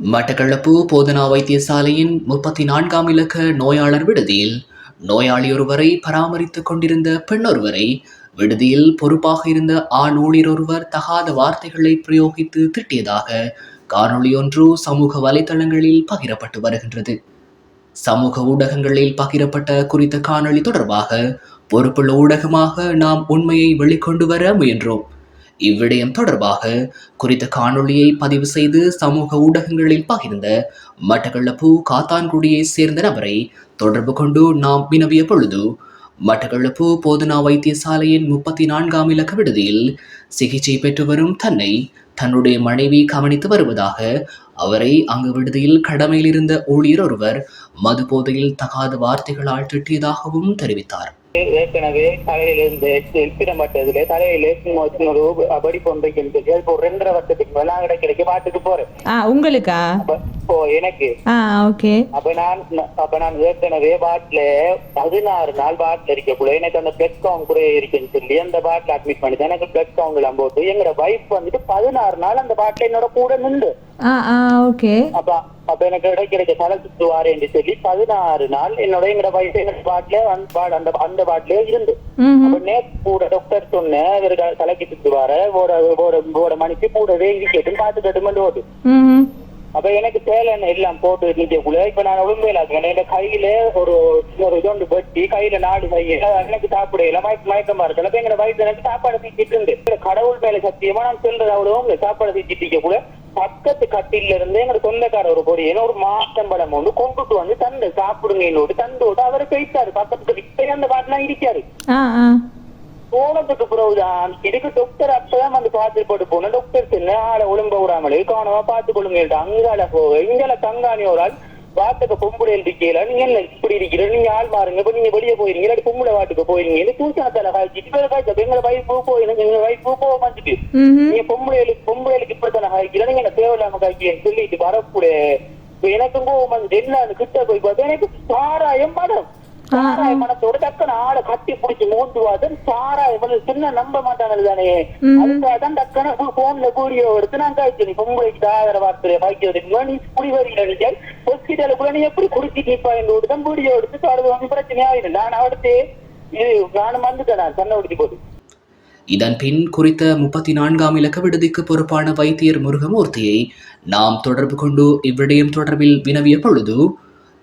மட்டக்களப்பு போதனா வைத்தியசாலையின் 34ஆம் இலக்க நோயாளர் விடுதியில் நோயாளியொருவரை பராமரித்துக் கொண்டிருந்த பெண்ணொருவரை விடுதியில் பொறுப்பாக இருந்த ஆண் ஊழியர் ஒருவர் தகாத வார்த்தைகளை பிரயோகித்து திட்டியதாக காணொளியொன்று சமூக வலைதளங்களில் பகிரப்பட்டு வருகின்றது. சமூக ஊடகங்களில் பகிரப்பட்ட குறித்த காணொளி தொடர்பாக பொறுப்புள்ள ஊடகமாக நாம் உண்மையை வெளிக்கொண்டு வர முயன்றோம். இவ்விடயம் தொடர்பாக குறித்த காணொளியை பதிவு செய்து சமூக ஊடகங்களில் பகிர்ந்த மட்டக்களப்பு காத்தான்குடியை சேர்ந்த நபரை தொடர்பு கொண்டு நாம் வினவிய பொழுது, மட்டக்களப்பு போதனா வைத்தியசாலையின் 34ஆம் இலக்க விடுதியில் சிகிச்சை பெற்று வரும் தன்னை தன்னுடைய மனைவி கவனித்து வருவதாக, அவரை அங்கு விடுதியில் கடமையில் இருந்த ஊழியர் ஒருவர் மது போதையில் தகாத வார்த்தைகளால் திட்டியதாகவும் தெரிவித்தார். ஏற்கனவே தலையிலிருந்து எழுப்பிடப்பட்டதுல தலையில அபடி பொன்றைக்கு இப்போ 2.5 வருஷத்துக்கு மேல நான் கிடைக்க பாட்டுக்கு போறேன். உங்களுக்கா? எனக்கு அப்ப நான் ஏற்கனவே பாட்டில 16 நாள் பாட்டில் இருக்கக்குள்ள எனக்கு அந்த பிளட் கவுண்ட் கூட இருக்குன்னு சொல்லி அந்த பாட்டில் அட்மிட் பண்ணிட்டு எனக்கு பிளட் கவுண்ட் எல்லாம் போட்டு எங்களோட வைஃப் வந்துட்டு 16 நாள் அந்த பாட்டில என்னோட கூட நின்று அப்ப எனக்கு கிடைக்கிற தலை சுற்றுவாரு என்று சொல்லி 16 நாள் எங்களோட வயசு பாட்டில அந்த பாட்டிலே இருந்து கூட டாக்டர் சொன்ன தலைக்கு சுற்றுவார ஓட மணிக்கு கூடவே இருக்கட்டும் பார்த்து கட்டுமெண்டு ஓடு. அப்ப எனக்கு தேவை எல்லாம் போட்டு நிற்கக்குள்ள இப்ப நான் உண்மையில என் கையில ஒரு இதொண்டு வெட்டி கையில 4 கையில எனக்கு சாப்பிடையில மயக்கமா இருக்கல எங்க வயசு எனக்கு சாப்பாடு தீச்சிட்டு இருந்து கடவுள் மேல சத்தியமா நான் சொல்றது அவ்வளவு சாப்பாடு தீச்சிட்டு கூட பக்கத்து கட்டில இருந்து எங்க சொந்தக்கார ஒரு பொடியன ஒரு மாசம்பழம் ஒன்று கொண்டுட்டு வந்து தந்து சாப்பிடுங்க என்னோடு தந்தோடு அவரு போயிட்டாரு. பக்கத்துக்கு இப்ப அந்த பாட்டுலாம் இருக்காரு. போனதுக்கு பிறகுதான் இதுக்கு டாக்டர் அப்பதான் வந்து பார்த்து போட்டு போன டாக்டர் சொன்ன ஆளை ஒழுங்க விடாமலே காணவா பார்த்து கொள்ளுங்க அங்கால போக இங்கால தங்காணி ஒரு ஆள் வாட்டுக்கு பொம்புடைய இருக்கல நீங்க என்ன இப்படி இருக்கிற நீங்க ஆள் மாறுங்க இப்ப நீங்க வெளியே போயிருங்க இல்லாட்டி பொம்பளை வாட்டுக்கு போயிருங்க தூசணத்தால காய்ச்சிட்டு எங்களை வைப்பு போயிருங்க எங்க வைப்பு போக மாட்டுட்டு நீங்க பொம்பளைகளுக்கு இப்படித்தான காய்க்கல நீங்க என்ன தேவையில்லாம காய்க்கிறேன்னு சொல்லிட்டு வரக்கூடிய எனக்கும் போகும் வந்து என்ன கிட்ட போய் பார்த்தா எனக்கு சாராயம் மனம் சாராய மனத்தோட டக்குன்னு ஆளை கட்டி பிடிச்சி மூந்துவாதன் சாராயம் சின்ன நம்ப மாட்டானது தானே. அதுக்காகதான் டக்குன்னு போன்ல வீடியோ எடுத்து நான் காய்ச்சி நீ பொம்பளைக்கு ஆதர வார்த்தையை காய்க்கிறதுக்கு நீ குடி வரீங்க நீங்க ஹாஸ்பிட்டலுக்குள்ள நீ எப்படி குடிச்சு நிப்பா எங்க தான் வீடியோ எடுத்து தொடர்ந்து வந்து பிரச்சனையாயிரு நான் அடுத்து நானும் வந்துட்டேன் நான் சண்டை உடுத்தி போட்டு. இதன் பின் குறித்த 34ஆம் இலக்க விடுதிக்கு பொறுப்பான வைத்தியர் முருகமூர்த்தியை நாம் தொடர்பு கொண்டு இவ்விடயம் தொடர்பில் வினவிய பொழுது,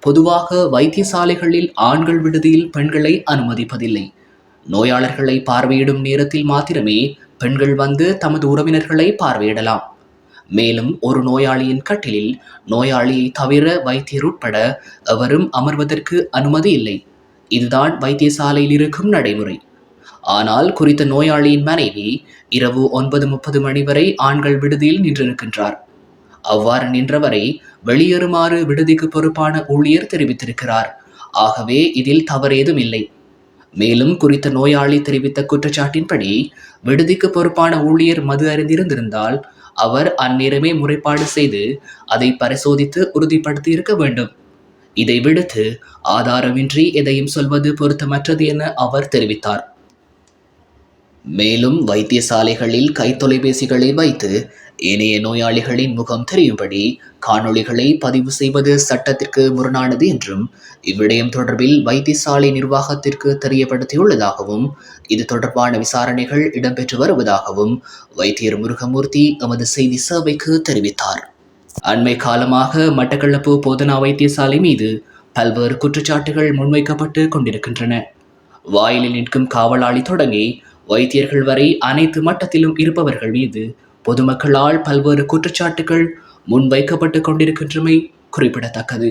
பொதுவாக வைத்தியசாலைகளில் ஆண்கள் விடுதியில் பெண்களை அனுமதிப்பதில்லை. நோயாளர்களை பார்வையிடும் நேரத்தில் மாத்திரமே பெண்கள் வந்து தமது உறவினர்களை பார்வையிடலாம். மேலும் ஒரு நோயாளியின் கட்டிலில் நோயாளியை தவிர வைத்தியர் உட்பட எவரும் அமர்வதற்கு அனுமதி இல்லை. இதுதான் வைத்தியசாலையில் இருக்கும் நடைமுறை. ஆனால் குறித்த நோயாளியின் மனைவி இரவு 9:30 மணி வரை ஆண்கள் விடுதியில் நின்றிருக்கின்றார். அவ்வாறு நின்றவரை வெளியேறுமாறு விடுதிக்கு பொறுப்பான ஊழியர் தெரிவித்திருக்கிறார். ஆகவே இதில் தவறேதும் இல்லை. மேலும் குறித்த நோயாளி தெரிவித்த குற்றச்சாட்டின்படி விடுதிக்கு பொறுப்பான ஊழியர் மது அறிந்திருந்திருந்தால் அவர் அந்நேரமே முறைப்பாடு செய்து அதை பரிசோதித்து உறுதிப்படுத்தி இருக்க வேண்டும். இதை விடுத்து ஆதாரமின்றி எதையும் சொல்வது பொருத்தமற்றது என அவர் தெரிவித்தார். மேலும் வைத்தியசாலைகளில் கைத்தொலைபேசிகளை வைத்து ஏனைய நோயாளிகளின் முகம் தெரியும்படி காணொளிகளை பதிவு செய்வது சட்டத்திற்கு முரணானது என்றும் இவ்விடயம் தொடர்பில் வைத்தியசாலை நிர்வாகத்திற்கு தெரியப்படுத்தியுள்ளதாகவும் இது தொடர்பான விசாரணைகள் இடம்பெற்று வருவதாகவும் வைத்தியர் முருகமூர்த்தி எமது செய்தி சேவைக்கு தெரிவித்தார். அண்மை காலமாக மட்டக்களப்பு போதனா வைத்தியசாலை மீது பல்வேறு குற்றச்சாட்டுகள் முன்வைக்கப்பட்டு கொண்டிருக்கின்றன. வாயிலில் நிற்கும் காவலாளி தொடங்கி வைத்தியர்கள் வரை அனைத்து மட்டத்திலும் இருப்பவர்கள் மீது பொதுமக்களால் பல்வேறு குற்றச்சாட்டுகள் முன்வைக்கப்பட்டு கொண்டிருக்கின்றமை குறிப்பிடத்தக்கது.